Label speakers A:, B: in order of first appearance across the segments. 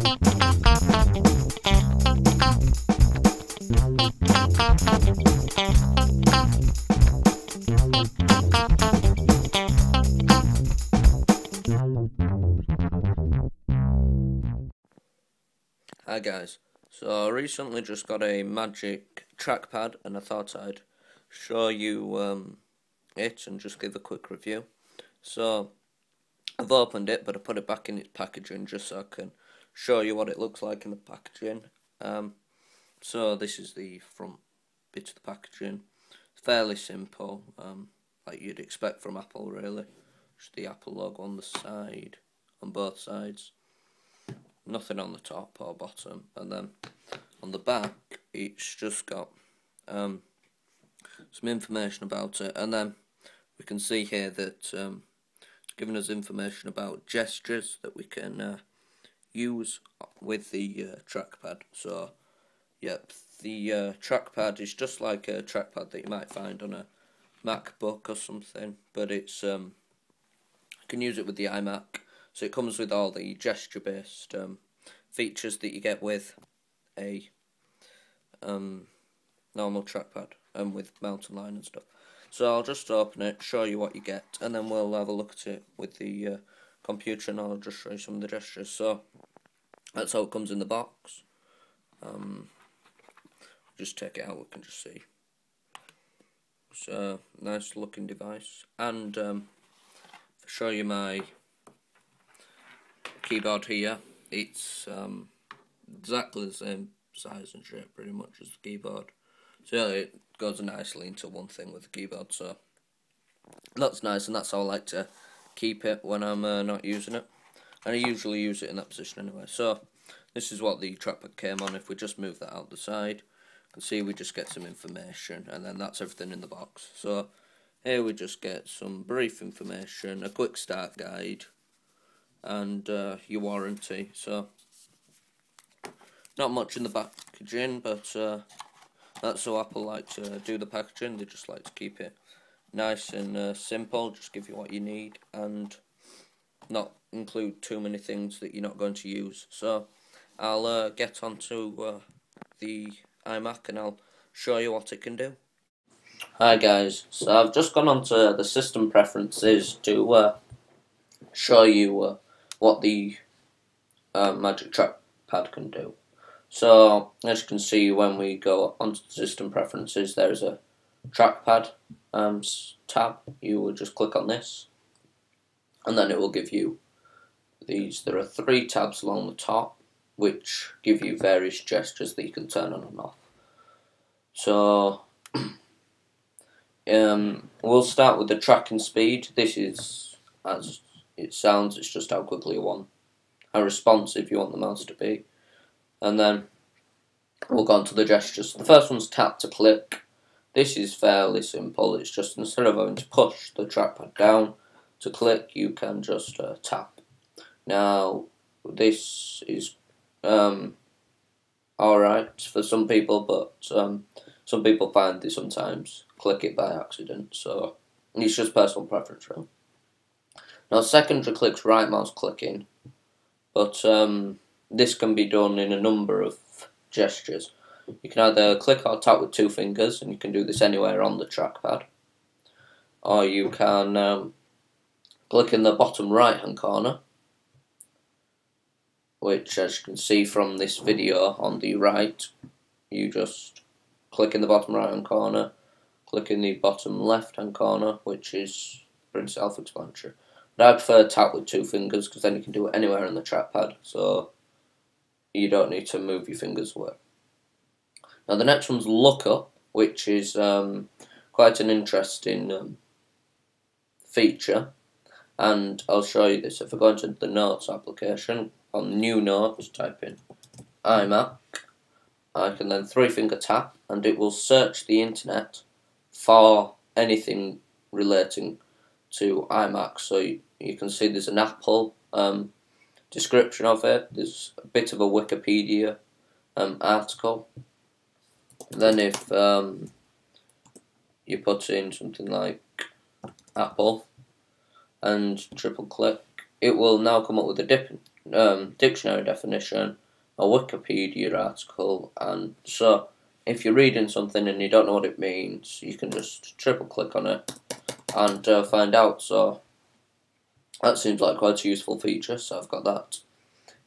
A: Hi guys, so I recently just got a Magic Trackpad and I thought I'd show you it and just give a quick review. So I've opened it, but I put it back in its packaging just so I can show you what it looks like in the packaging. So this is the front bit of the packaging. It's fairly simple, like you'd expect from Apple really. Just the Apple logo on the side, on both sides. Nothing on the top or bottom, and then on the back it's just got some information about it, and then we can see here that it's giving us information about gestures that we can use with the trackpad. So yep, the trackpad is just like a trackpad that you might find on a MacBook or something, but it's you can use it with the iMac. So it comes with all the gesture-based features that you get with a normal trackpad and with mountain line and stuff. So I'll just open it, show you what you get, and then we'll have a look at it with the computer, and I'll just show you some of the gestures. So that's how it comes in the box. Just take it out, we can just see. It's a nice looking device, and if I show you my keyboard here, it's exactly the same size and shape pretty much as the keyboard, so it goes nicely into one thing with the keyboard, so that's nice, and that's how I like to keep it when I'm not using it, and I usually use it in that position anyway. So this is what the trackpad came on. If we just move that out the side, you can see we just get some information, and then that's everything in the box. So here we just get some brief information, a quick start guide, and your warranty. So not much in the packaging, but that's how Apple like to do the packaging. They just like to keep it nice and simple, just give you what you need and not include too many things that you're not going to use. So I'll get onto the iMac and I'll show you what it can do. Hi guys, so I've just gone onto the system preferences to show you what the Magic Trackpad can do. So as you can see, when we go onto the system preferences, there's a trackpad tab. You will just click on this, and then it will give you these. There are 3 tabs along the top which give you various gestures that you can turn on and off. So we'll start with the tracking speed. This is, as it sounds, it's just how quickly you want, how responsive you want the mouse to be. And then we'll go on to the gestures. The first one's tap to click. This is fairly simple. It's just, instead of having to push the trackpad down to click, you can just tap. Now this is alright for some people, but some people find they sometimes click it by accident, so it's just personal preference really. Now secondary click's right mouse clicking, but this can be done in a number of gestures. You can either click or tap with 2 fingers, and you can do this anywhere on the trackpad, or you can click in the bottom right hand corner, which, as you can see from this video on the right, you just click in the bottom right hand corner, click in the bottom left hand corner, which is pretty self-explanatory. But I prefer tap with 2 fingers because then you can do it anywhere on the trackpad, so you don't need to move your fingers away. Now the next one's look up, which is quite an interesting feature, and I'll show you this. If I go into the Notes application, on New Notes, type in iMac, I can then 3-finger tap, and it will search the internet for anything relating to iMac. So you can see there's an Apple description of it, there's a bit of a Wikipedia article. Then if you put in something like Apple and triple click, it will now come up with a dictionary definition, a Wikipedia article, and so if you're reading something and you don't know what it means, you can just triple click on it and find out. So that seems like quite a useful feature, so I've got that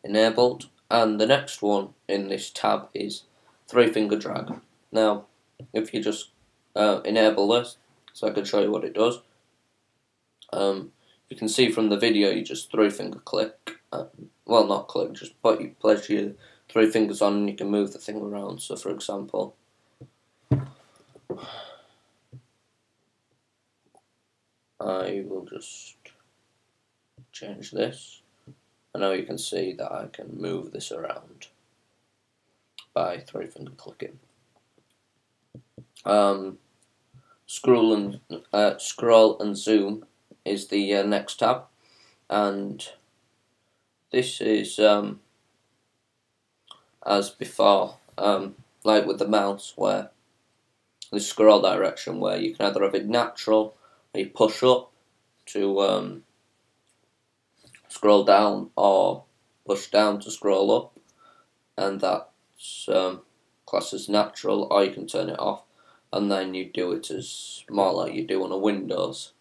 A: enabled. And the next one in this tab is 3-finger drag. Now, if you just enable this, so I can show you what it does. You can see from the video, you just 3-finger click. Well, not click, just place your 3 fingers on and you can move the thing around. So, for example, I will just change this. And now you can see that I can move this around by 3-finger clicking. Scroll and zoom is the next tab, and this is as before, like with the mouse, where the scroll direction, where you can either have it natural, or you push up to scroll down, or push down to scroll up, and that's classed as natural, or you can turn it off, and then you do it as more like you do on a Windows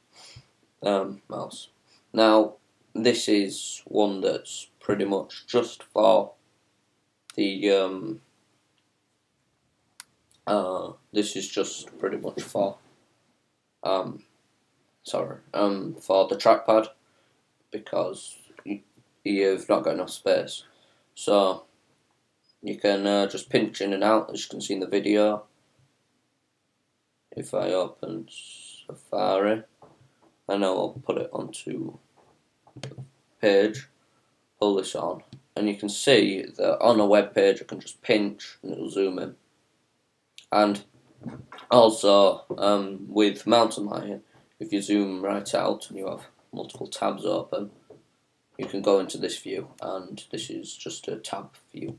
A: mouse. Now, this is one that's pretty much just for the this is just pretty much for for the trackpad, because you've not got enough space. So you can just pinch in and out, as you can see in the video. If I open Safari, and I'll put it onto the page, pull this on, and you can see that on a web page I can just pinch and it'll zoom in. And also with Mountain Lion, if you zoom right out and you have multiple tabs open, you can go into this view, and this is just a tab view.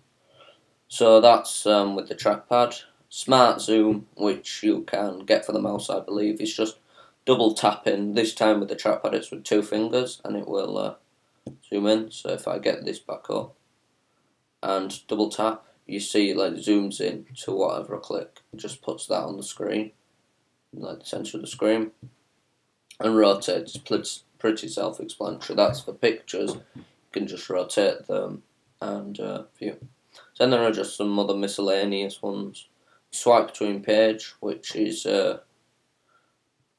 A: So that's with the trackpad. Smart zoom, which you can get for the mouse, I believe, is just double tapping. This time with the trackpad it's with 2 fingers, and it will zoom in. So if I get this back up and double tap, you see like it zooms in to whatever I click. It just puts that on the screen, like the centre of the screen, and rotates. Pretty self-explanatory. That's for pictures. You can just rotate them and view. So then there are just some other miscellaneous ones. Swipe between page, which is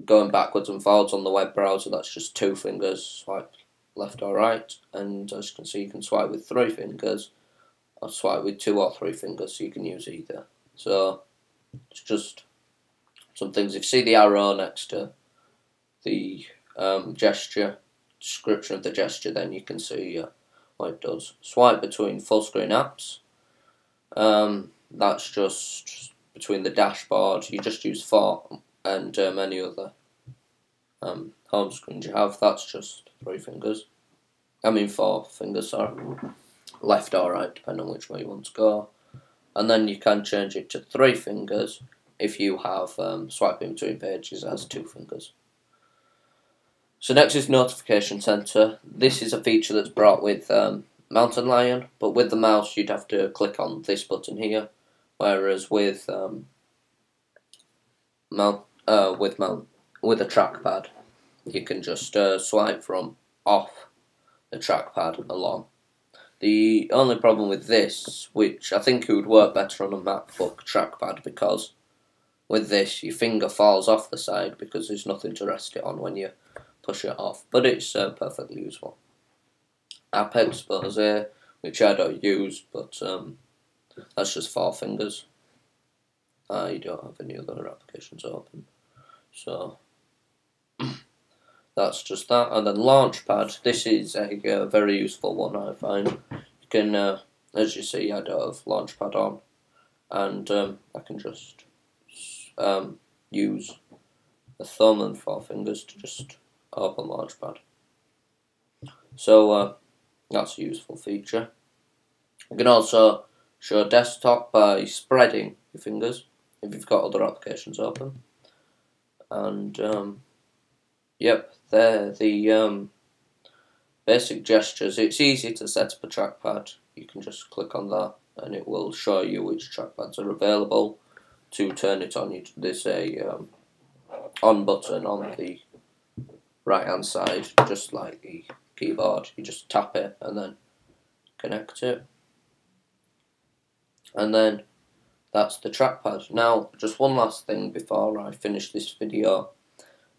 A: going backwards and forwards on the web browser. That's just 2 fingers, swipe left or right, and as you can see, you can swipe with 3 fingers or swipe with 2 or 3 fingers, so you can use either. So it's just some things. If you see the arrow next to the gesture, description of the gesture, then you can see what it does. Swipe between full screen apps. That's just between the dashboard. You just use 4 and any other home screens you have. That's just 3 fingers. I mean 4 fingers, sorry. Left or right, depending on which way you want to go. And then you can change it to 3 fingers if you have swiping between pages as 2 fingers. So next is Notification Center. This is a feature that's brought with Mountain Lion, but with the mouse you'd have to click on this button here, whereas with a trackpad you can just swipe from off the trackpad along. The only problem with this, which I think it would work better on a MacBook trackpad, because with this your finger falls off the side because there's nothing to rest it on when you push it off, but it's perfectly useful. App Expose, which I don't use, but that's just 4 fingers. You don't have any other applications open, so that's just that. And then Launchpad, this is a very useful one, I find. You can, as you see, I don't have Launchpad on, and I can just use the thumb and 4 fingers to just open Launchpad. So that's a useful feature. You can also show desktop by spreading your fingers if you've got other applications open. And yep, they're the basic gestures. It's easy to set up a trackpad. You can just click on that and it will show you which trackpads are available. To turn it on, there's a on button on the right hand side, just like the keyboard. You just tap it and then connect it, and then that's the trackpad. Now, just one last thing before I finish this video.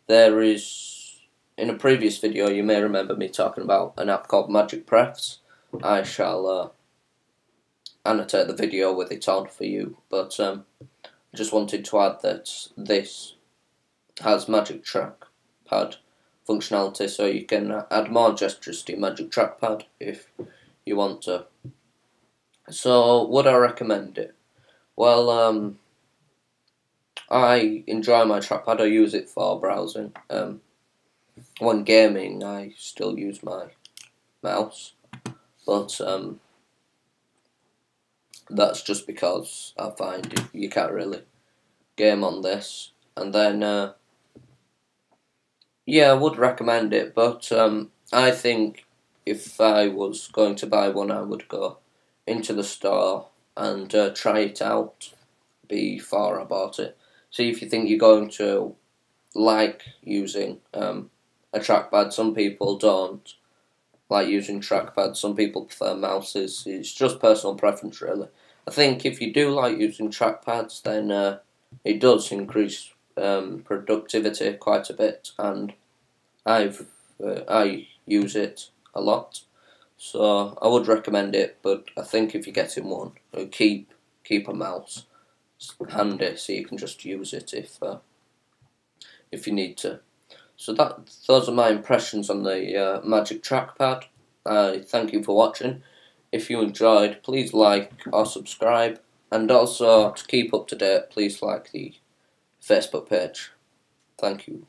A: There is, in a previous video, you may remember me talking about an app called Magic Trackpad. I shall annotate the video with it on for you, but I just wanted to add that this has Magic Trackpad functionality, so you can add more gestures to your Magic Trackpad if you want to. So, would I recommend it? Well, I enjoy my trackpad. I use it for browsing. When gaming, I still use my mouse, but that's just because I find you can't really game on this. And then, yeah, I would recommend it, but I think if I was going to buy one, I would go into the store and try it out before I bought it. See if you think you're going to like using a trackpad. Some people don't like using trackpads, some people prefer mouses. It's just personal preference, really. I think if you do like using trackpads, then it does increase productivity quite a bit, and I use it a lot, so I would recommend it. But I think if you're getting one, keep a mouse handy so you can just use it if you need to. So those are my impressions on the Magic Trackpad. I thank you for watching. If you enjoyed, please like or subscribe, and also to keep up to date, please like the Facebook page. Thank you.